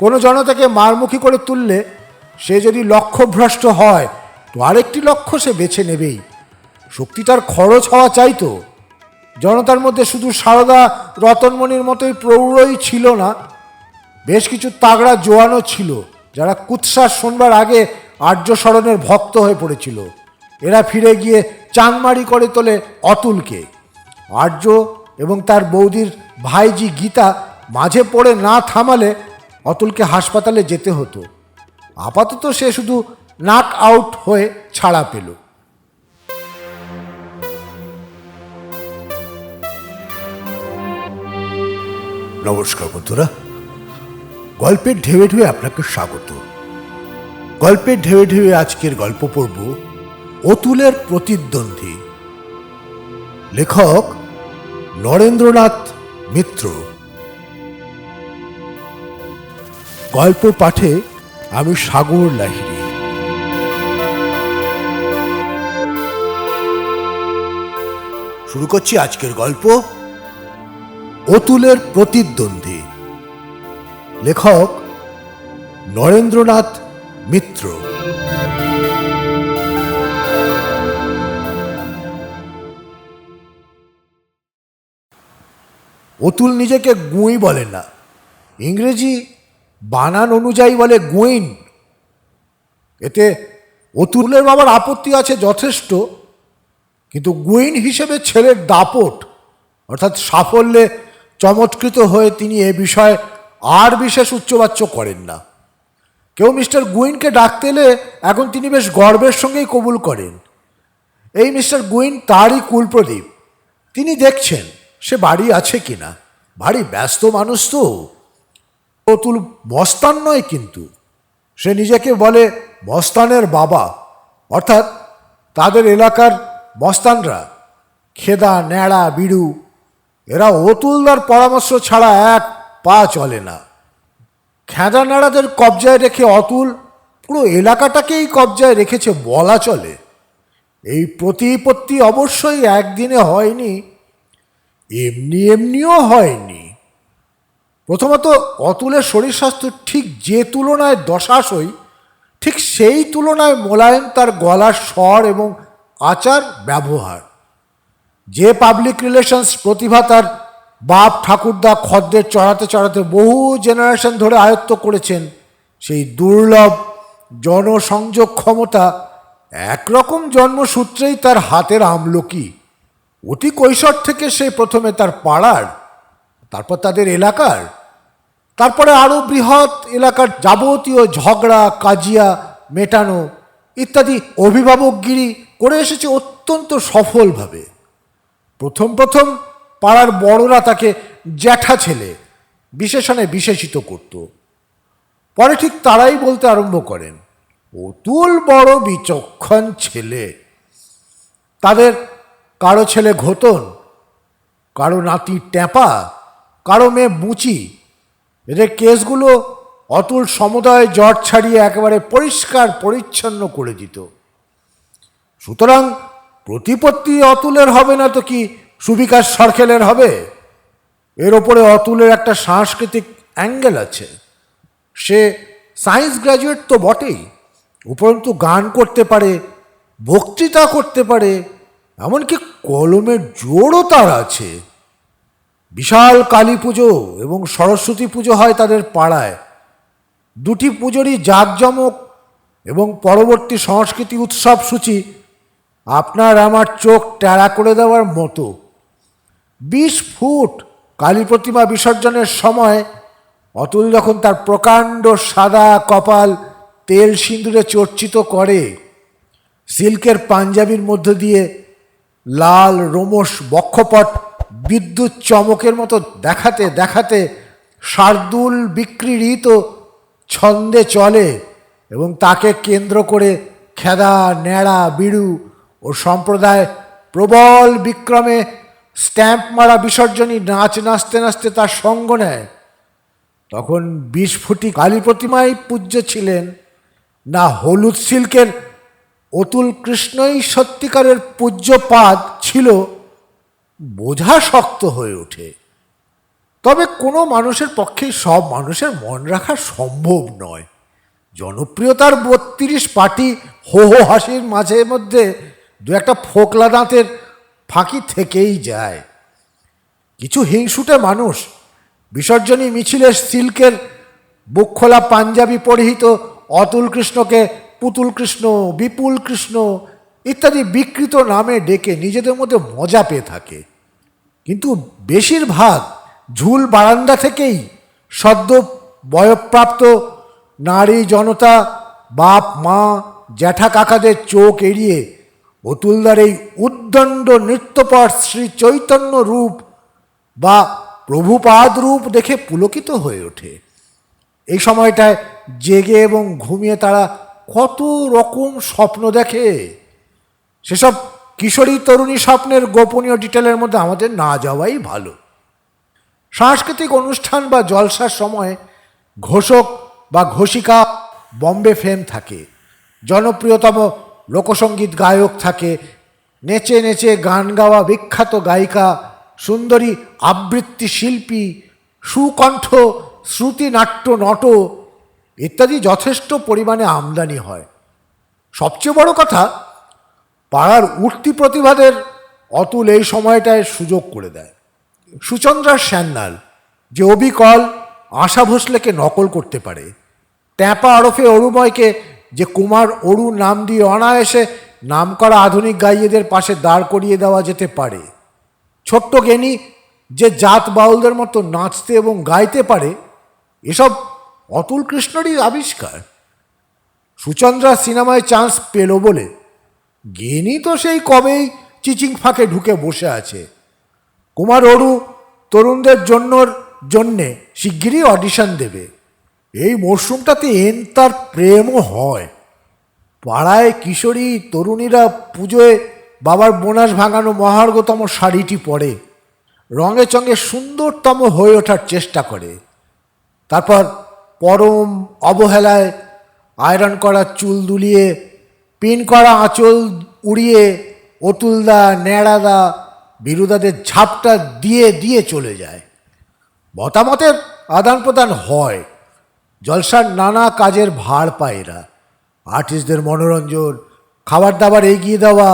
কোনো জনতাকে মারমুখী করে তুললে সে যদি লক্ষ্যভ্রষ্ট হয় তো আরেকটি লক্ষ্য সে বেছে নেবেই। শক্তিটার খরচ হওয়া চাইতো। জনতার মধ্যে শুধু সারদা রতনমণির মতোই প্রৌঢ়ই ছিল না, বেশ কিছু তাগড়া জোয়ানও ছিল যারা কুৎসা শোনবার আগে আর্য স্মরণের ভক্ত হয়ে পড়েছিল। এরা ফিরে গিয়ে চাংমারি করে তোলে অতুলকে। আর্য এবং তার বৌদির ভাইজি গীতা মাঝে পড়ে না থামালে অতুলকে হাসপাতালে যেতে হতো। আপাতত সে শুধু নাক আউট হয়ে ছাড়া পেল। নমস্কার বন্ধুরা, গল্পের ঢেউয়ে ঢেউয়ে আপনাকে স্বাগত। গল্পের ঢেউয়ে ঢেউয়ে আজকের গল্প পড়ব অতুলের প্রতিদ্বন্দ্বী। লেখক নরেন্দ্রনাথ মিত্র। গল্প পাঠে আমি সাগর লাহিড়ী। শুরু করছি আজকের গল্প অতুলের প্রতিদ্বন্দ্বী। লেখক নরেন্দ্রনাথ মিত্র। অতুল নিজেকে গুঁই বলে না, ইংরেজি বানান অনুযায়ী বলে গুইন। এতে অতুলের বাবার আপত্তি আছে যথেষ্ট, কিন্তু গুইন হিসেবে ছেলের দাপট অর্থাৎ সাফল্যে চমৎকৃত হয়ে তিনি এ বিষয়ে আর বিশেষ উচ্চবাচ্য করেন না। কেউ মিস্টার গুইনকে ডাকতে এলে এখন তিনি বেশ গর্বের সঙ্গেই কবুল করেন। এই মিস্টার গুইন তারই কুলপ্রদীপ। তিনি দেখছেন সে বাড়ি আছে কিনা। ভারী ব্যস্ত মানুষ তো। অতুল মস্তান নয়, কিন্তু সে নিজেকে বলে মস্তানের বাবা, অর্থাৎ তাদের এলাকার মস্তানরা খেদা ন্যাড়া বিড়ু এরা অতুলদার পরামর্শ ছাড়া এক পা চলে না। খেদা ন্যাড়াদের কবজায় রেখে অতুল পুরো এলাকাটাকেই কবজায় রেখেছে বলা চলে। এই প্রতিপত্তি অবশ্যই একদিনে হয়নি, এমনি এমনিও হয়নি। প্রথমত অতুলের শরীর স্বাস্থ্য ঠিক যে তুলনায় দশাশই, ঠিক সেই তুলনায় মোলায়েম তার গলার স্বর এবং আচার ব্যবহার। যে পাবলিক রিলেশনস প্রতিভা তার বাপ ঠাকুরদা খদ্দের চড়াতে চড়াতে বহু জেনারেশন ধরে আয়ত্ত করেছেন, সেই দুর্লভ জনসংযোগ ক্ষমতা একরকম জন্মসূত্রেই তার হাতের আমলকি। অতি কৈশোর থেকে সে প্রথমে তার পাড়ার, তারপর তাদের এলাকার, তারপরে আরও বৃহৎ এলাকার যাবতীয় ঝগড়া কাজিয়া মেটানো ইত্যাদি অভিভাবকগিরি করে এসেছে অত্যন্ত সফলভাবে। প্রথম প্রথম পাড়ার বড়রা তাকে জ্যাঠা ছেলে বিশেষণে বিশেষিত করত। পরে ঠিক তারাই বলতে আরম্ভ করেন, অতুল বড় বিচক্ষণ ছেলে। তাদের কারো ছেলে ঘোতন, কারো নাতি ট্যাপা, কারো মেয়ে বুচি। এদের কেসগুলো অতুল সমুদয় জট ছাড়িয়ে একেবারে পরিষ্কার পরিচ্ছন্ন করে দিত। সুতরাং প্রতিপত্তি অতুলের হবে না তো কি সুবিকাশ সরখেলের হবে? এর ওপরে অতুলের একটা সাংস্কৃতিক অ্যাঙ্গেল আছে। সে সায়েন্স গ্র্যাজুয়েট তো বটেই, উপরন্তু গান করতে পারে, বক্তৃতা করতে পারে, এমনকি কলমের জোরও তার আছে। বিশাল কালী পুজো এবং সরস্বতী পুজো হয় তাদের পাড়ায়। দুটি পুজোরই জাঁকজমক এবং পরবর্তী সংস্কৃতি উৎসব সূচি আপনার আমার চোখ টেরা করে দেওয়ার মতো। 20 ফুট কালী প্রতিমা বিসর্জনের সময় অতুল যখন তার প্রকাণ্ড সাদা কপাল তেল সিঁদুরে চর্চিত করে, সিল্কের পাঞ্জাবির মধ্য দিয়ে লাল রোমশ বক্ষপট বিদ্যুৎ চমকের মতো দেখাতে দেখাতে শার্দুল বিক্রিত ছন্দে চলে এবং তাকে কেন্দ্র করে খেদা ন্যাড়া বিড়ু ও সম্প্রদায় প্রবল বিক্রমে স্ট্যাম্প মারা বিসর্জনী নাচ নাচতে নাচতে তার সঙ্গ নেয়, তখন 20 ফুটি কালী প্রতিমাই পূজ্য ছিলেন না হলুদ সিল্কের অতুল কৃষ্ণই সত্যিকারের পূজ্যপাদ ছিল বোঝা শক্ত হয়ে ওঠে। তবে কোনো মানুষের পক্ষেই সব মানুষের মন রাখা সম্ভব নয়। জনপ্রিয়তার ৩২ পার্টি হো হো হাসির মাঝে মধ্যে দু একটা ফোকলা দাঁতের ফাঁকি থেকেই যায়। কিছু হিংসুটে মানুষ বিসর্জনী মিছিলের সিল্কের বুকখোলা পাঞ্জাবি পরিহিত অতুল কৃষ্ণকে পুতুল কৃষ্ণ, বিপুল কৃষ্ণ ইত্যাদি বিকৃত নামে ডেকে নিজেদের মধ্যে মজা পেয়ে থাকে। কিন্তু বেশিরভাগ ঝুল বারান্দা থেকেই সদ্য বয়ঃপ্রাপ্ত নারী জনতা, বাপ মা জ্যাঠা কাকাদের চোখ এড়িয়ে অতুলদার এই উদ্দণ্ড নৃত্যপট শ্রী চৈতন্য রূপ বা প্রভুপাদ রূপ দেখে পুলকিত হয়ে ওঠে। এই সময়টায় জেগে এবং ঘুমিয়ে তারা কত রকম স্বপ্ন দেখে, সেসব কিশোরী তরুণী স্বপ্নের গোপনীয় ডিটেলের মধ্যে আমাদের না যাওয়াই ভালো। সাংস্কৃতিক অনুষ্ঠান বা জলসার সময় ঘোষক বা ঘোষিকা বম্বে ফেম থাকে, জনপ্রিয়তম লোকসঙ্গীত গায়ক থাকে, নেচে নেচে গান গাওয়া বিখ্যাত গায়িকা, সুন্দরী আবৃত্তি শিল্পী, সুকণ্ঠ শ্রুতিনাট্য নট ইত্যাদি যথেষ্ট পরিমাণে আমদানি হয়। সবচেয়ে বড় কথা, পাড়ার উঠতি প্রতিভাদের অতুল এই সময়টায় সুযোগ করে দেয়। সুচন্দ্রার স্যান্নাল যে অবিকল আশা ভোসলেকে নকল করতে পারে, ট্যাপা ওরফে অরুময়কে যে কুমার অরু নাম দিয়ে অনায়াসে নাম করা আধুনিক গাইয়েদের পাশে দাঁড় করিয়ে দেওয়া যেতে পারে, ছোট্ট জ্ঞানী যে জাত বাউলদের মতো নাচতে এবং গাইতে পারে, এসব অতুল কৃষ্ণরই আবিষ্কার। সুচন্দ্রা সিনেমায় চান্স পেল বলে জ্ঞানী তো সেই কবেই চিচিং ফাঁকে ঢুকে বসে আছে। কুমার অরু তরুণদের জন্যে শিগগিরই অডিশন দেবে। এই মরশুমটাতে তার প্রেমও হয়। পাড়ায় কিশোরী তরুণীরা পুজোয় বাবার বোনাস ভাঙানো মহার্ঘতম শাড়িটি পরে রঙে চঙে সুন্দরতম হয়ে ওঠার চেষ্টা করে। তারপর পরম অবহেলায় আয়রন করা চুল দুলিয়ে, পিন করা আঁচল উড়িয়ে অতুলদা, ন্যাড়াদা, বিরুদাদের ঝাপটা দিয়ে দিয়ে চলে যায়। মতামতের আদান প্রদান হয়, জলসার নানা কাজের ভার পায় এরা। আর্টিস্টদের মনোরঞ্জন, খাবার দাবার এগিয়ে দেওয়া,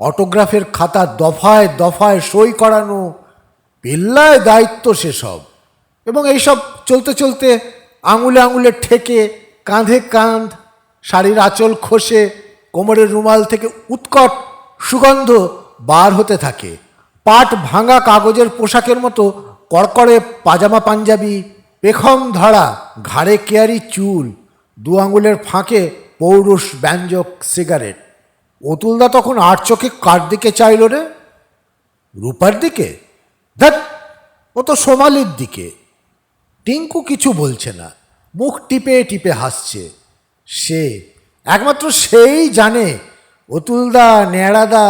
অটোগ্রাফের খাতা দফায় দফায় সই করানো, পেল্লায় দায়িত্ব সেসব। এবং এইসব চলতে চলতে আঙুলে আঙুলে ঠেকে, কাঁধে কাঁধ, শাড়ির আঁচল খসে কোমরের রুমাল থেকে উৎকট সুগন্ধ বার হতে থাকে। পাট ভাঙা কাগজের পোশাকের মতো কড়কড়ে পাজামা পাঞ্জাবি, পেখম ধরা ঘাড়ে কেয়ারি চুল, দু আঙুলের ফাঁকে পৌরুষ ব্যঞ্জক সিগারেট। অতুলদা তখন আর চোখে কার দিকে চাইল রে? রূপার দিকে? ধ্যাৎ, ও তো সোমালির দিকে। টিঙ্কু কিছু বলছে না, মুখ টিপে টিপে হাসছে। সে একমাত্র সেই জানে অতুলদা, ন্যাড়াদা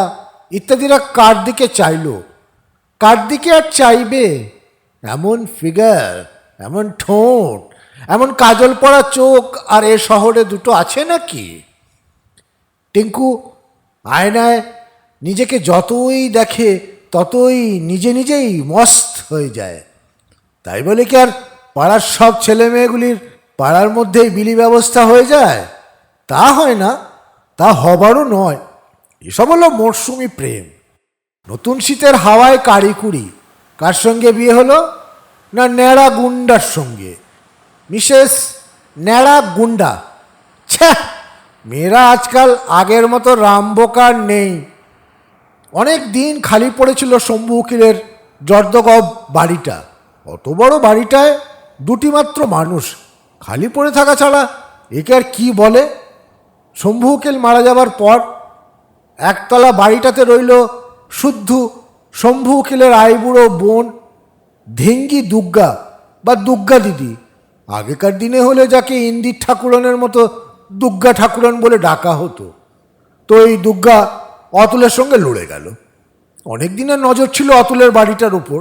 ইত্যাদিরা কার দিকে চাইল, কার দিকে আর চাইবে। এমন ফিগার, এমন ঠোঁট, এমন কাজল পড়া চোখ আর এ শহরে দুটো আছে নাকি? টিঙ্কু আয়নায় নিজেকে যতই দেখে ততই নিজে নিজেই মস্ত হয়ে যায়। তাই বলে কি আর পাড়ার সব ছেলে মেয়েগুলির পাড়ার মধ্যেই বিলি ব্যবস্থা হয়ে যায়? তা হয় না, তা হবারও নয়। এসব হলো মরশুমি প্রেম। নতুন শীতের হাওয়ায় কারিকুরি। কার সঙ্গে বিয়ে হলো? না ন্যাড়া গুন্ডার সঙ্গে। মিসেস ন্যাড়া গুন্ডা। ছ্যা, মেয়েরা আজকাল আগের মতো রামবোকার নেই। অনেক দিন খালি পড়েছিল শম্ভু উকিলের জর্দগব বাড়িটা। অত বড় বাড়িটায় দুটি মাত্র মানুষ, খালি পড়ে থাকা ছাড়া একে আর কি বলে? শম্ভু উকিল মারা যাবার পর একতলা বাড়িটাতে রইল শুদ্ধ শম্ভু উকিলের আইবুড়ো বোন ধিঙ্গি দুগ্গা বা দুগ্গা দিদি। আগেকার দিনে হলে যাকে ইন্দির ঠাকুরনের মতো দুগ্গা ঠাকুরন বলে ডাকা হতো। তো এই দুগ্গা অতুলের সঙ্গে লড়ে গেল। অনেক দিনের নজর ছিল অতুলের বাড়িটার উপর।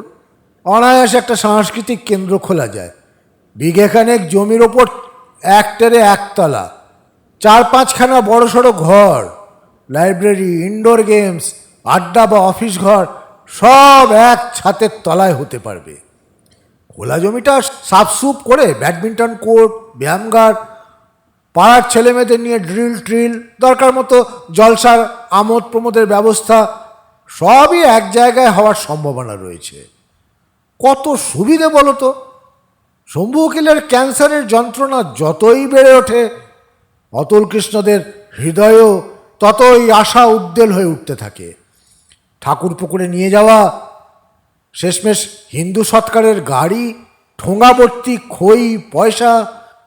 অনায়াসে একটা সাংস্কৃতিক কেন্দ্র খোলা যায়। বিঘেখানেক জমির ওপর একটারে একতলা, 4-5খানা বড় সড়ো ঘর, লাইব্রেরি, ইনডোর গেমস, আড্ডা বা অফিস ঘর সব এক ছাতের তলায় হতে পারবে। খোলা জমিটা সাফসুপ করে ব্যাডমিন্টন কোর্ট, ব্যায়ামগার, পাড়ার ছেলেমেয়েদের নিয়ে ড্রিল দরকার মতো জলসার আমোদ প্রমোদের ব্যবস্থা সবই এক জায়গায় হওয়ার সম্ভাবনা রয়েছে। কত সুবিধে বলো তো। শম্ভু উকিলের ক্যান্সারের যন্ত্রণা যতই বেড়ে ওঠে, অতুল কৃষ্ণদের হৃদয়ও ততই আশা উদ্বেল হয়ে উঠতে থাকে। ঠাকুর পুকুরে নিয়ে যাওয়া, শেষমেশ হিন্দু সৎকারের গাড়ি, ঠোঙাবর্তি খই পয়সা,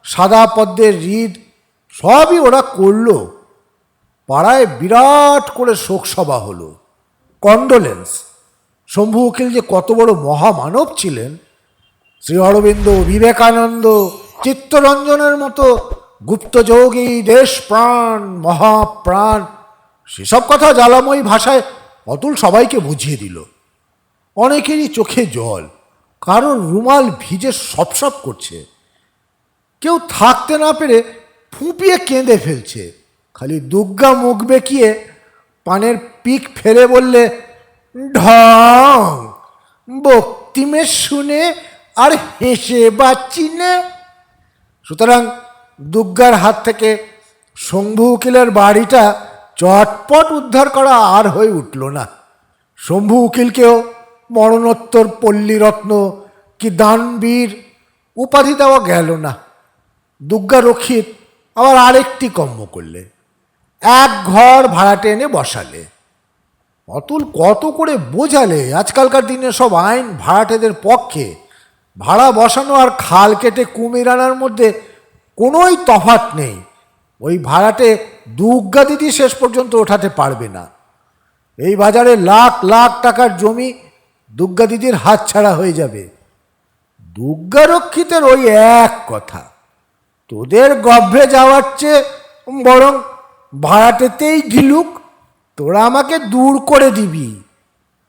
সাদা পদ্মের হৃদ সবই ওরা করল। পাড়ায় বিরাট করে শোকসভা হলো, কন্ডোলেন্স। শম্ভু উকিল যে কত বড় মহামানব ছিলেন, শ্রী অরবিন্দ, বিবেকানন্দ, চিত্তরঞ্জনের মতো গুপ্তযোগী, দেশপ্রাণ, মহাপ্রাণ, সেসব কথা জ্বালাময়ী ভাষায় অতুল সবাইকে বুঝিয়ে দিল। অনেকেরই চোখে জল, কারোর রুমাল ভিজে সপসপ করছে, কেউ থাকতে না পেরে ফুঁপিয়ে কেঁদে ফেলছে। খালি দুর্গা মুখ বেঁকিয়ে পানের পিক ফেলে বললে, ঢং, বক্তিমে শুনে আর হেসে বাঁচি না। সুতরাং দুর্গার হাত থেকে শম্ভু উকিলের বাড়িটা চটপট উদ্ধার করা আর হয়ে উঠল না। শম্ভু উকিলকেও মরণোত্তর পল্লীরত্ন কি দানবীর উপাধি দেওয়া গেল না। দুর্গা রক্ষিত আবার আরেকটি কর্ম করলে, এক ঘর ভাড়াটে এনে বসালে। অতুল কত করে বোঝালে, আজকালকার দিনে সব আইন ভাড়াটেদের পক্ষে। ভাড়া বসানো আর খাল কেটে কুমির আনার মধ্যে কোনোই তফাৎ নেই। ওই ভাড়াটে দুর্গা দিদি শেষ পর্যন্ত ওঠাতে পারবে না। এই বাজারে লাখ লাখ টাকার জমি দুর্গা দিদির হাতছাড়া হয়ে যাবে। দুর্গা রক্ষিতের ওই এক কথা, তোদের গভ্রে যাওয়ার চেয়ে বরং ভাড়াটেতেই ঢিলুক, তোরা আমাকে দূর করে দিবি।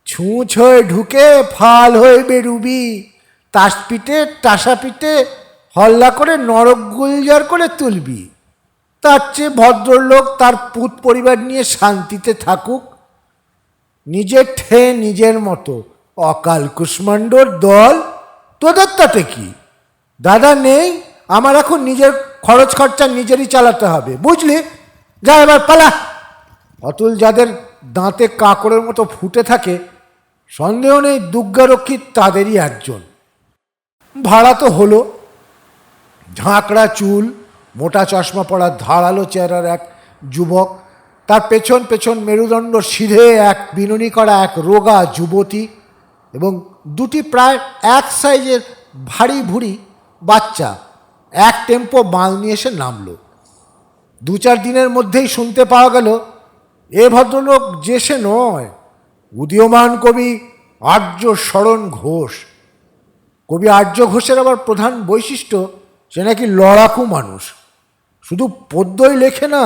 ছুঁচ হয়ে ঢুকে ফাল হয়ে বেরুবি, তাসপিটে টাসাপিটে হল্লা করে নরক গুলজার করে তুলবি। তার চেয়ে ভদ্রলোক তার পুত পরিবার নিয়ে শান্তিতে থাকুক। নিজের ঠে নিজের মতো অকাল কুষ্মাণ্ডর দল, তোদের তাতে কি? দাদা নেই, আমার এখন নিজের খরচ খরচা নিজেরই চালাতে হবে, বুঝলি? যা এবার পালা। অতুল যাদের দাঁতে কাকড়ের মতো ফুটে থাকে, সন্দেহ নেই দুর্গারক্ষী তাদেরই একজন। ভাড়া তো হলো। ঝাঁকড়া চুল, মোটা চশমা পরা ধারালো চেহারার এক যুবক, তার পেছন পেছন মেরুদণ্ড সিধে এক বিনুনি করা এক রোগা যুবতী এবং দুটি প্রায় এক সাইজের ভারী ভুড়ি বাচ্চা এক টেম্পো মাল নিয়ে এসে নামল। 2-4 দিনের মধ্যেই শুনতে পাওয়া গেল, এ ভদ্রলোক যে সে নয়, উদীয়মান কবি আর্য শরণ ঘোষ। কবি আর্য ঘোষের আবার প্রধান বৈশিষ্ট্য, সে নাকি লড়াকু মানুষ। শুধু পদ্যই লেখে না,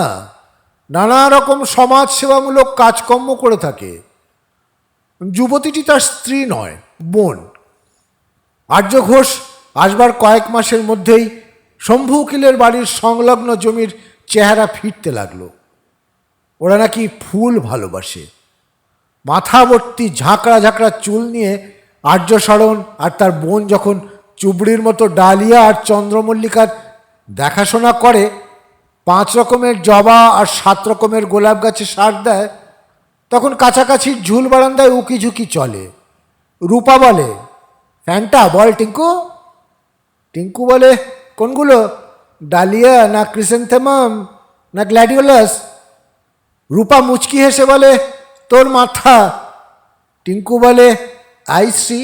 নানা রকম সমাজ সেবামূলক কাজকর্ম করে থাকে। যুবতীটি তার স্ত্রী নয়, বোন। আর্য ঘোষ আসবার কয়েক মাসের মধ্যেই শম্ভু উকিলের বাড়ির সংলগ্ন জমির চেহারা ফিরতে লাগলো। ওরা নাকি ফুল ভালোবাসে। মাথা ভর্তি ঝাঁকড়া ঝাঁকড়া চুল নিয়ে আর্য শরণ আর তার বোন যখন চুবড়ির মতো ডালিয়া আর চন্দ্রমল্লিকার দেখাশোনা করে, 5 রকমের জবা আর 7 রকমের গোলাপ গাছে সার দেয়, তখন কাছাকাছির ঝুল বারান্দায় উকি ঝুঁকি চলে। রূপা বলে, ফ্যানটা বল টিঙ্কু। টিঙ্কু বলে, কোনগুলো, ডালিয়া না ক্রিসেন্থেমাম না গ্ল্যাডিওলাস? রূপা মুচকি হেসে বলে, তোর মাথা। টিঙ্কু বলে, আই সি।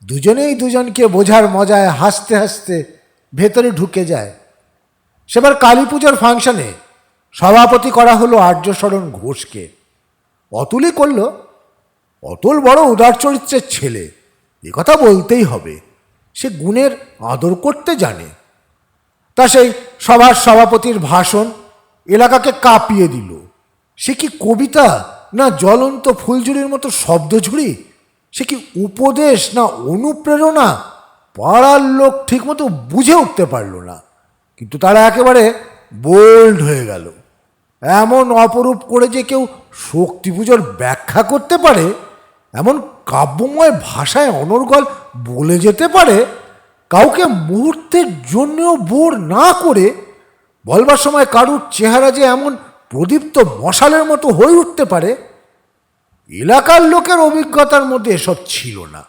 দুজনেই দুজনকে বোঝার মজায় হাসতে হাসতে ভেতরে ঢুকে যায়। সেবার কালী পুজোর ফাংশনে সভাপতি করা হলো আর্য শরণ ঘোষকে। অতুলই করল। অতুল বড় উদার চরিত্রের ছেলে, এ কথা বলতেই হবে। সে গুণের আদর করতে জানে। তা সেই সভার সভাপতির ভাষণ এলাকাকে কাঁপিয়ে দিল। সে কি কবিতা না জ্বলন্ত ফুলঝুরির মতো শব্দঝুরি? সে কি উপদেশ না অনুপ্রেরণা? পাড়ার লোক ঠিকমতো বুঝে উঠতে পারল না। কিন্তু তারা একেবারে বোল্ড হয়ে গেল। এমন অপরূপ করে যে কেউ শক্তি পুজোর ব্যাখ্যা করতে পারে, এমন কাব্যময় ভাষায় অনর্গল বলে যেতে পারে, কাউকে মুহূর্তের জন্যও বোর না করে বলবার সময় কারুর চেহারা যে এমন প্রদীপ্ত মশালের মতো হয়ে উঠতে পারে, এলাকার লোকের অভিজ্ঞতার মধ্যে এসব ছিল না।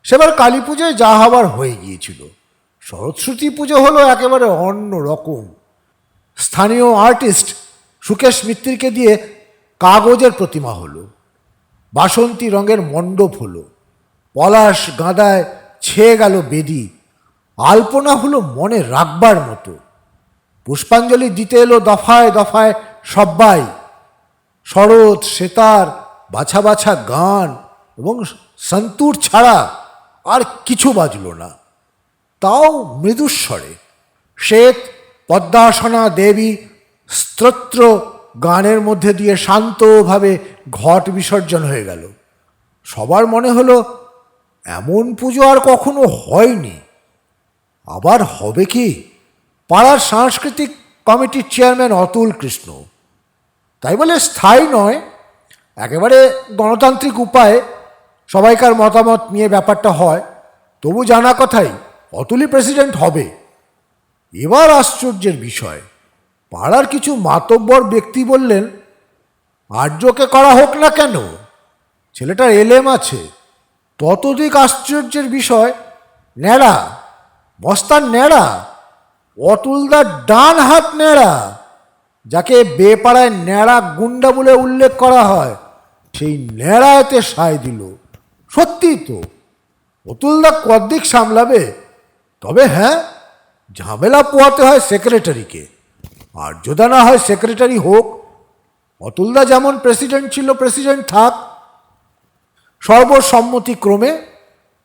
সেবার কালী পুজোয় যা হবার হয়ে গিয়েছিল। সরস্বতী পুজো হলো একেবারে অন্য রকম। স্থানীয় আর্টিস্ট সুকেশ মিত্তিরকে দিয়ে কাগজের প্রতিমা হলো, বাসন্তী রঙের মণ্ডপ হলো, পলাশ গাঁদায় ছেয়ে গেল বেদি, আলপনা হলো মনে রাখবার মতো, পুষ্পাঞ্জলি দিতে এলো দফায় দফায় সব্বাই, শরৎ সেতার বাছা বাছা গান এবং সন্তুর ছাড়া আর কিছু বাজল না, তাও মৃদুস্বরে। শ্বেত পদ্মাসনা দেবী স্তোত্র গানের মধ্যে দিয়ে শান্তভাবে ঘট বিসর্জন হয়ে গেল। সবার মনে হলো এমন পুজো আর কখনো হয়নি, আবার হবে কি? পাড়ার সাংস্কৃতিক কমিটির চেয়ারম্যান অতুল কৃষ্ণ তাই বলে স্থায়ী নয়, একেবারে গণতান্ত্রিক উপায়ে সবাইকার মতামত নিয়ে ব্যাপারটা হয়, তবু জানা কথাই অতুলই প্রেসিডেন্ট হবে। এবার আশ্চর্যের বিষয়, পাড়ার কিছু মাতব্বর ব্যক্তি বললেন, আর্যকে করা হোক না কেন, ছেলেটার এলেম আছে। ততোধিক আশ্চর্যের বিষয়, ন্যাড়া, মস্তান ন্যাড়া, অতুলদার ডান হাত ন্যাড়া, যাকে বেপাড়ায় ন্যাড়া গুন্ডা বলে উল্লেখ করা হয়, সেই ন্যাড়া এতে সায় দিল। সত্যি তো, অতুলদা কদিক সামলাবে? তবে হ্যাঁ, ঝামেলা পোহাতে হয় সেক্রেটারিকে। আর্যদা না হয় সেক্রেটারি হোক, অতুলদা যেমন প্রেসিডেন্ট ছিল প্রেসিডেন্ট থাক। সর্বসম্মতিক্রমে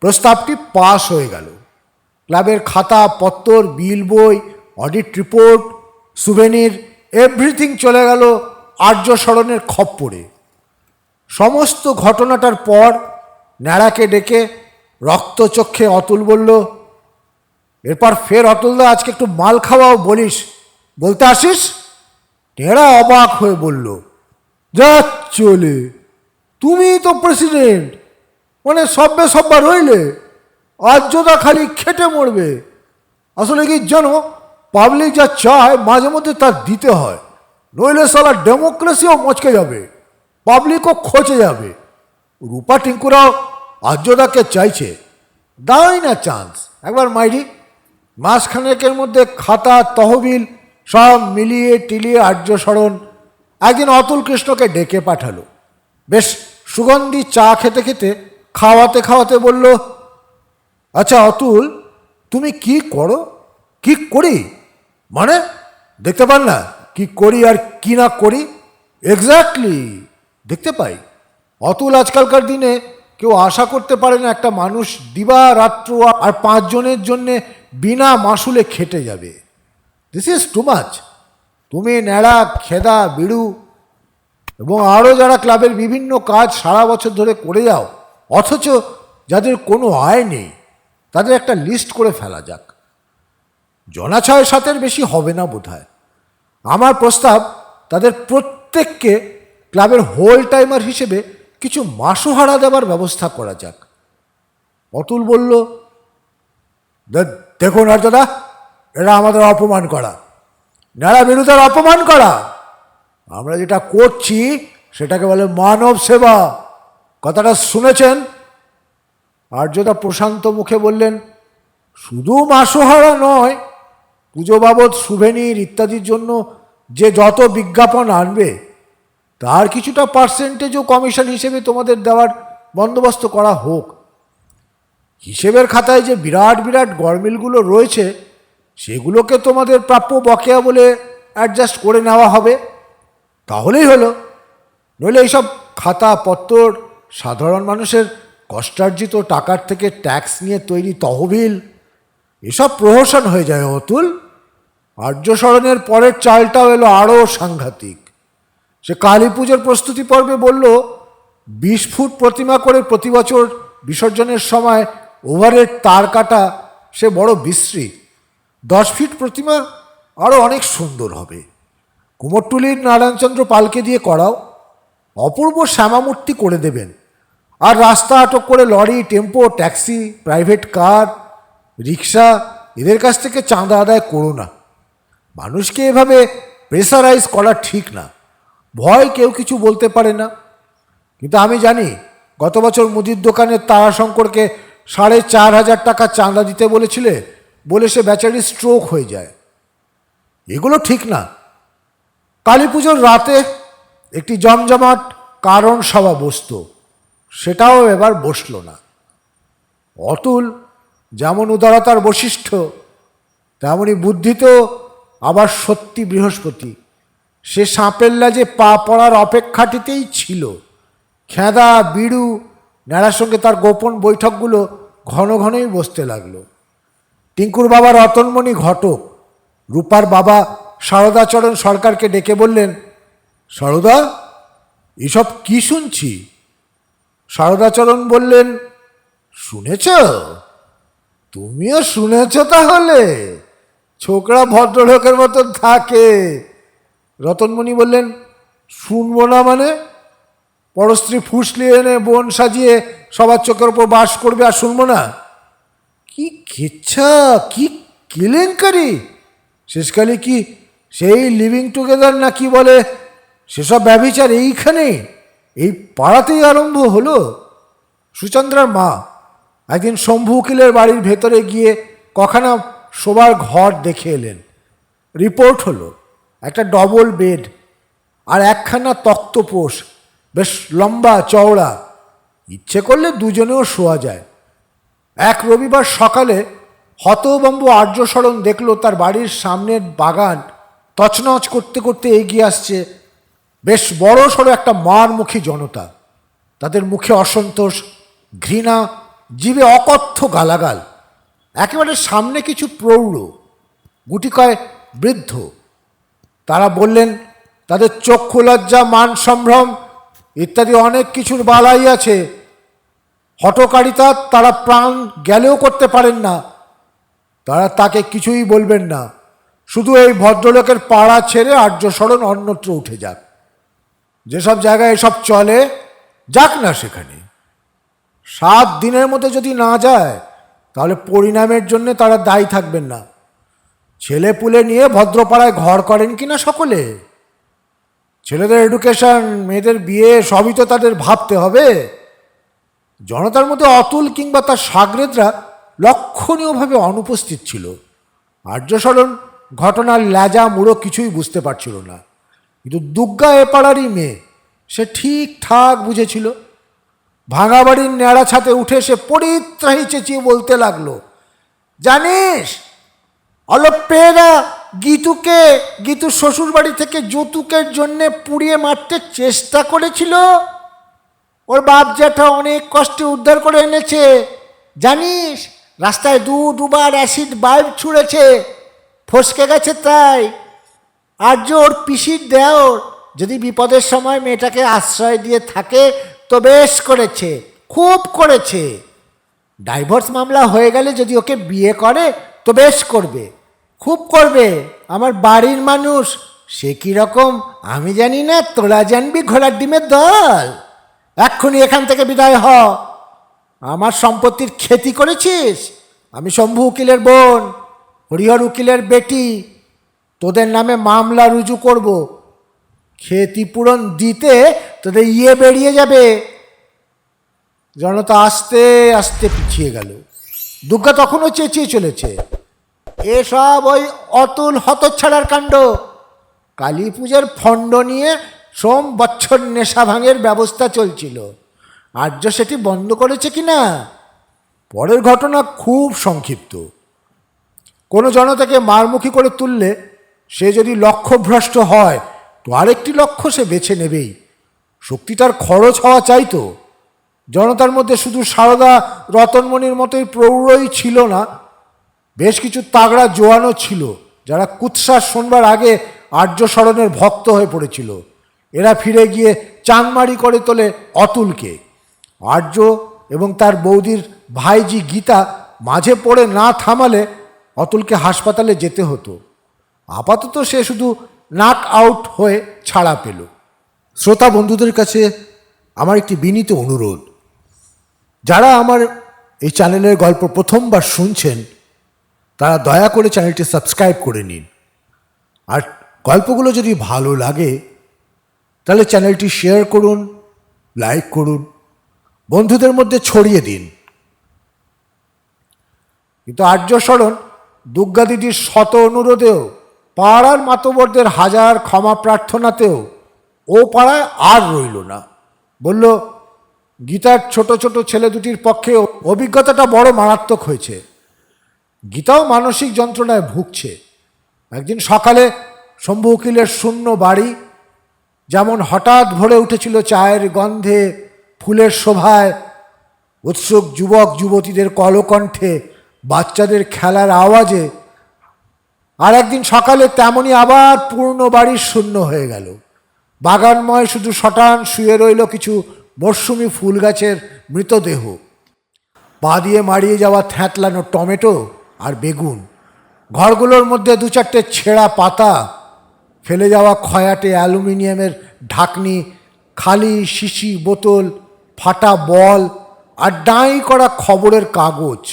প্রস্তাবটি পাশ হয়ে গেল। ক্লাবের খাতা পত্তর, বিল বই, অডিট রিপোর্ট, সুভেনির এভরিথিং চলে গেল আর্য স্মরণের খপ্পরে। সমস্ত ঘটনাটার পর ন্যাড়াকে ডেকে রক্তচক্ষে অতুল বলল, এরপর ফের অতুলদা আজকে একটু মাল খাওয়াও বলিস, বলতে আসিস? ন্যাড়া অবাক হয়ে বলল, যা চলে, তুমিই তো প্রেসিডেন্ট, মানে সব্বা রইলে, আর্যদা খালি খেটে মরবে। আসলে কি জানো, পাবলিক যা চায় মাঝে মধ্যে তা দিতে হয়, নইলে সালা ডেমোক্রেসিও মচকে যাবে, পাবলিকও খচে যাবে। রূপা টিঙ্কুরাও আর্যদাকে চাইছে, দাওই না চান্স একবার মাইরি। মাসখানেকের মধ্যে খাতা তহবিল সব মিলিয়ে টিলিয়ে আর্য স্মরণ একদিন অতুল কৃষ্ণকে ডেকে পাঠালো। বেশ সুগন্ধি চা খেতে খেতে খাওয়াতে খাওয়াতে বলল, আচ্ছা অতুল, তুমি কি করো? কি করি মানে? দেখতে পান না কি করি আর কি না করি? এক্স্যাক্টলি, দেখতে পাই। অতুল আজকালকার দিনে কেউ আশা করতে পারে না একটা মানুষ দিবা রাত্র আর 5 জনের জন্যে বিনা মাসুলে খেটে যাবে। This is too much. তুমি ন্যাড়া, খেদা, বিড়ু এবং আরও যারা ক্লাবের বিভিন্ন কাজ সারা বছর ধরে করে যাও, অথচ যাদের কোনো আয় নেই, তাদের একটা লিস্ট করে ফেলা যাক। জনা 6-7-এর বেশি হবে না বোধহয়। আমার প্রস্তাব, তাদের প্রত্যেককে ক্লাবের হোল টাইমার হিসেবে কিছু মাসোহারা দেবার ব্যবস্থা করা যাক। অতুল বলল, দেখুন আর্যদা, এরা আমাদের অপমান করা, ন্যাড়া বিরুদ্ধের অপমান করা। আমরা যেটা করছি সেটাকে বলে মানব সেবা। কথাটা শুনেছেন? আর্যদা প্রশান্ত মুখে বললেন, শুধু মাসোহারা নয়, পুজো বাবদ সুভেনির ইত্যাদির জন্য যে যত বিজ্ঞাপন আনবে তার কিছুটা পার্সেন্টেজও কমিশন হিসেবে তোমাদের দেওয়ার বন্দোবস্ত করা হোক। হিসেবের খাতায় যে বিরাট বিরাট গরমিলগুলো রয়েছে সেগুলোকে তোমাদের প্রাপ্য বকেয়া বলে অ্যাডজাস্ট করে নেওয়া হবে, তাহলেই হলো। নইলে এইসব খাতা পত্তর, সাধারণ মানুষের কষ্টার্জিত টাকার থেকে ট্যাক্স নিয়ে তৈরি তহবিল, এসব প্রহসন হয়ে যায় অতুল। আর্য স্মরণের পরের চালটাও এলো আরও সাংঘাতিক। সে কালী পুজোর প্রস্তুতি পর্বে বলল, 20 ফুট প্রতিমা করে প্রতি বছর বিসর্জনের সময় ওভারের তার কাটা সে বড় বিশ্রী। 10 ফিট প্রতিমা আরও অনেক সুন্দর হবে। কুমোরটুলির নারায়ণচন্দ্র পালকে দিয়ে করাও, অপূর্ব শ্যামামূর্তি করে দেবেন। আর রাস্তা আটক করে lorry, tempo, taxi, private car, rickshaw এদের কাছ থেকে চাঁদা আদায় করো না। মানুষকে এভাবে প্রেসারাইজ করা ঠিক না। ভয় কেউ কিছু বলতে পারে না। কিন্তু আমি জানি গত বছর মুদির দোকানের তারাশঙ্করকে 4,500 টাকা চাঁদা দিতে বলেছিলে বলে সে বেচারি স্ট্রোক হয়ে যায়। এগুলো ঠিক না। কালী পুজোর রাতে একটি জমজমাট কারণ সভা বসত, সেটাও এবার বসল না। অতুল যেমন উদারতার বৈশিষ্ট্য, তেমনই বুদ্ধিতেও আবার সত্যি বৃহস্পতি। সে সাপের লাজে পা পড়ার অপেক্ষাটিতেই ছিল। খেদা, বিড়ু, ন্যাড়ার সঙ্গে তার গোপন বৈঠকগুলো ঘন ঘনই বসতে লাগলো। টিঙ্কুর বাবা রতনমণি ঘটক রূপার বাবা সারদাচরণ সরকারকে ডেকে বললেন, সারদা, এসব কি শুনছি? সারদাচরণ বললেন, শুনেছ? তুমিও শুনেছ তাহলে? ছোকরা ভদ্রলোকের মতন থাকে। রতনমণি বললেন, শুনবো না মানে? পরস্ত্রী ফুসলিয়ে এনে বোন সাজিয়ে সবার চোখের ওপর বাস করবে আর শুনবো না? কি কেচ্ছা, কি কেলেঙ্কারি! শেষকালে কি সেই লিভিং টুগেদার না কি বলে সেসব ব্যভিচার এইখানে, এই পাড়াতেই আরম্ভ হলো? সুচন্দ্রার মা একদিন শম্ভু উকিলের বাড়ির ভেতরে গিয়ে কখানা শোবার ঘর দেখে এলেন। রিপোর্ট হলো একটা ডবল বেড আর একখানা তক্তপোষ, বেশ লম্বা চওড়া। ইচ্ছে করলে দুজনেও শোয়া যায়। এক রবিবার সকালে হতবম্ব আর্যশরণ দেখল তার বাড়ির সামনের বাগান তছনছ করতে করতে এগিয়ে আসছে বেশ বড় সড়ো একটা মারমুখী জনতা। তাদের মুখে অসন্তোষ, ঘৃণা, জিভে অকথ্য গালাগাল। একেবারে সামনে কিছু প্রৌঢ়, গুটিকয় বৃদ্ধ। তারা বললেন তাদের চক্ষু লজ্জা, মান সম্ভ্রম ইত্যাদি অনেক কিছুর বালাই আছে। হঠকারিতা তারা প্রাণ গেলেও করতে পারেন না। তারা তাকে কিছুই বলবেন না, শুধু এই ভদ্রলোকের পাড়া ছেড়ে আর্যশরণ অন্যত্র উঠে যাক। যেসব জায়গায় এসব চলে যাক না সেখানে। 7 দিনের মধ্যে যদি না যায় তাহলে পরিণামের জন্য তারা দায়ী থাকবেন না। ছেলে পুলে নিয়ে ভদ্রপাড়ায় ঘর করেন কিনা সকলে? ছেলেদের এডুকেশন, মেয়েদের বিয়ে সবই তো তাদের ভাবতে হবে। জনতার মধ্যে অতুল কিংবা তার সাগরেদরা লক্ষণীয়ভাবে অনুপস্থিত ছিল। আর্যশরণ ঘটনার ল্যাজা মুড়ো কিছুই বুঝতে পারছিল না। কিন্তু দুর্গা এ পাড়ারই মেয়ে, সে ঠিকঠাক বুঝেছিল। ভাঙা বাড়ির ন্যাড়া ছাতে উঠে সে পরিত্রাহী চেঁচিয়ে বলতে লাগলো, জানিস অলপেরা গীতু শ্বশুর বাড়ি থেকে যৌতুকের জন্যে পুড়িয়ে মারতে চেষ্টা করেছিল। ওর বাপ জ্যাঠা অনেক কষ্টে উদ্ধার করে এনেছে। জানিস রাস্তায় দুবার অ্যাসিড বাল্ব ছুঁড়েছে, ফসকে গেছে তাই। আর্য ওর পিসির দেওর যদি বিপদের সময় মেয়েটাকে আশ্রয় দিয়ে থাকে তো বেশ করেছে, খুব করেছে। ডাইভোর্স মামলা হয়ে গেলে যদি ওকে বিয়ে করে তো বেশ করবে, খুব করবে। আমার বাড়ির মানুষ সে কীরকম আমি জানি না, তোরা জানবি ঘোড়ার ডিমের দল। এক্ষুনি এখান থেকে বিদায় হ। আমার সম্পত্তির ক্ষতি করেছিস। আমি শম্ভু উকিলের বোন, হরিহর উকিলের বেটি। তোদের নামে মামলা রুজু করব। ক্ষতিপূরণ দিতে তোদের বেরিয়ে যাবে। জনতা আস্তে আস্তে পিছিয়ে গেল। দুর্গা তখনও চেঁচিয়ে চলেছে, এসব ওই অতুল হতচ্ছাড়ার কাণ্ড। কালী পূজার ফণ্ড নিয়ে সোম বছর নেশা ভাঙের ব্যবস্থা চলছিল। আর্য সেটি বন্ধ করেছে কিনা? পরের ঘটনা খুব সংক্ষিপ্ত। কোনো জনতাকে মারমুখী করে তুললে সে যদি লক্ষ্যভ্রষ্ট হয় তো আরেকটি লক্ষ্য সে বেছে নেবেই। শক্তিটার খরচ হওয়া চাইতো। জনতার মধ্যে শুধু সারদা, রতনমণির মতোই প্রৌঢ়ই ছিল না, বেশ কিছু তাগড়া জোয়ানও ছিল যারা কুৎসার শোনবার আগে আর্যশরণের ভক্ত হয়ে পড়েছিল। এরা ফিরে গিয়ে চানমারি করে তোলে অতুলকে। আর্য এবং তার বৌদির ভাইজি গীতা মাঝে পড়ে না থামালে অতুলকে হাসপাতালে যেতে হতো। আপাতত সে শুধু নাক আউট হয়ে ছাড়া পেল। শ্রোতা বন্ধুদের কাছে আমার একটি বিনীত অনুরোধ, যারা আমার এই চ্যানেলের গল্প প্রথমবার শুনছেন তারা দয়া করে চ্যানেলটি সাবস্ক্রাইব করে নিন। আর গল্পগুলো যদি ভালো লাগে তাহলে চ্যানেলটি শেয়ার করুন, লাইক করুন, বন্ধুদের মধ্যে ছড়িয়ে দিন। কিন্তু আর্যশরণ দুর্গা দিদির শত অনুরোধেও, পাড়ার মাতবরদের হাজার ক্ষমা প্রার্থনাতেও ও পাড়ায় আর রইল না। বলল, গীতার ছোট ছোট ছেলে দুটির পক্ষে অভিজ্ঞতাটা বড় মারাত্মক হয়েছে। গীতাও মানসিক যন্ত্রণায় ভুগছে। একদিন সকালে শম্ভু উকিলের শূন্য বাড়ি যেমন হঠাৎ ভরে উঠেছিল চায়ের গন্ধে, ফুলের শোভায়, উৎসুক যুবক যুবতীদের কলকণ্ঠে, বাচ্চাদের খেলার আওয়াজে, আর একদিন সকালে তেমনই আবার পূর্ণ বাড়ি শূন্য হয়ে গেল। বাগানময় শুধু শটান শুয়ে রইল কিছু মরশুমি ফুল গাছের মৃতদেহ, পা দিয়ে মারিয়ে যাওয়া থ্যাঁতলানো টমেটো আর বেগুন, ঘরগুলোর মধ্যে দু চারটে ছেঁড়া পাতা, ফেলে যাওয়া খয়াটে অ্যালুমিনিয়ামের ঢাকনি, খালি শিশি বোতল, ফাটা বল আর ডাঁই করা খবরের কাগজ।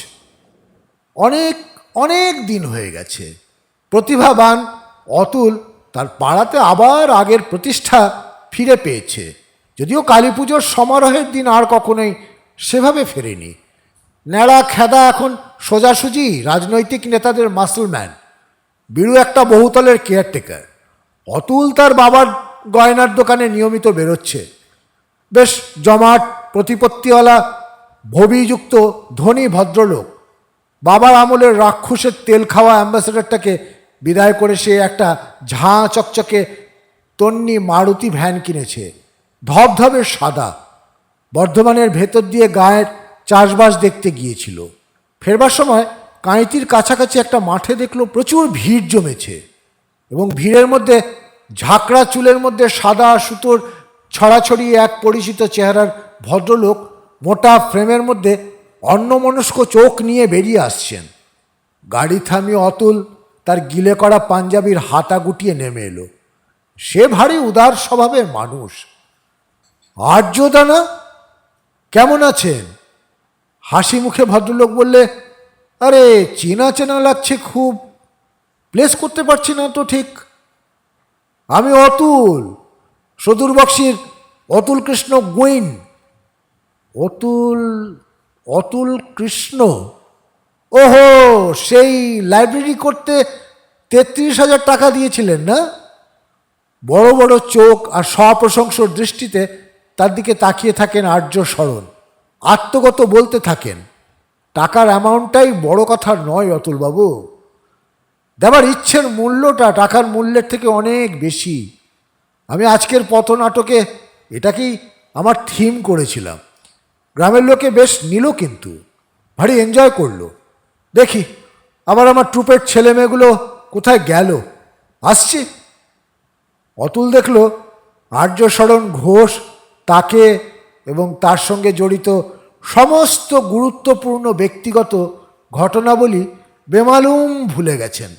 অনেক অনেক দিন হয়ে গেছে। প্রতিভাবান অতুল তার পাড়াতে আবার আগের প্রতিষ্ঠা ফিরে পেয়েছে, যদিও কালী পুজোর সমারোহের দিন আর কখনোই সেভাবে ফেরেনি। ন্যাড়া খেদা এখন সোজাসুজি রাজনৈতিক নেতাদের মাসলম্যান, বীরু একটা বহুতলের কেয়ারটেকার। অতুল তার বাবার গয়নার দোকানে নিয়মিত বেরোচ্ছে। বেশ জমাট প্রতিপত্তিওয়ালা ভবিযুক্ত ধনী ভদ্রলোক। বাবার আমলের রাক্ষসের তেল খাওয়া অ্যাম্বাসেডরটাকে বিদায় করে সে একটা ঝাঁ চকচকে তন্নি মারুতি ভ্যান কিনেছে, ধবধবে সাদা। বর্ধমানের ভেতর দিয়ে গায়ের চাষবাস দেখতে গিয়েছিল। ফেরবার সময় কাঁইতির কাছাকাছি একটা মাঠে দেখলো প্রচুর ভিড় জমেছে, এবং ভিড়ের মধ্যে ঝাঁকড়া চুলের মধ্যে সাদা সুতোর ছড়াছড়ি এক পরিচিত চেহারার ভদ্রলোক মোটা ফ্রেমের মধ্যে অন্যমনস্ক চোখ নিয়ে বেরিয়ে আসছেন। গাড়ি থামিয়ে অতুল তার গিলে করা পাঞ্জাবির হাতা গুটিয়ে নেমে এলো। সে ভারী উদার স্বভাবের মানুষ। আর্যদানা, কেমন আছেন? হাসি মুখে ভদ্রলোক বললে, আরে চেনা চেনা লাগছে খুব, প্লেস করতে পারছি না তো ঠিক। আমি অতুল, সদুর বক্সির অতুল কৃষ্ণ গোয়েন। অতুল অতুল কৃষ্ণ? ওহো, সেই লাইব্রেরি করতে 33,000 টাকা দিয়েছিলেন না? বড় বড় চোখ আর সপ্রশংসর দৃষ্টিতে তার দিকে তাকিয়ে থাকেন আর্যশরণ। আত্মগত বলতে থাকেন, টাকার অ্যামাউন্টটাই বড় কথা নয় অতুলবাবু, দেবার ইচ্ছের মূল্যটা টাকার মূল্যের থেকে অনেক বেশি। আমি আজকের পথনাটকে এটাকেই আমার থিম করেছিলাম। গ্রামের লোকে বেশ নিল, কিন্তু ভারী এনজয় করলো। দেখি আবার আমার ট্রুপের ছেলেমেয়েগুলো কোথায় গেল, আসছি। অতুল দেখল আর্যশরণ ঘোষ তাকে এবং তার সঙ্গে জড়িত সমস্ত গুরুত্বপূর্ণ ব্যক্তিগত ঘটনাবলী বেমালুম ভুলে গেছেন।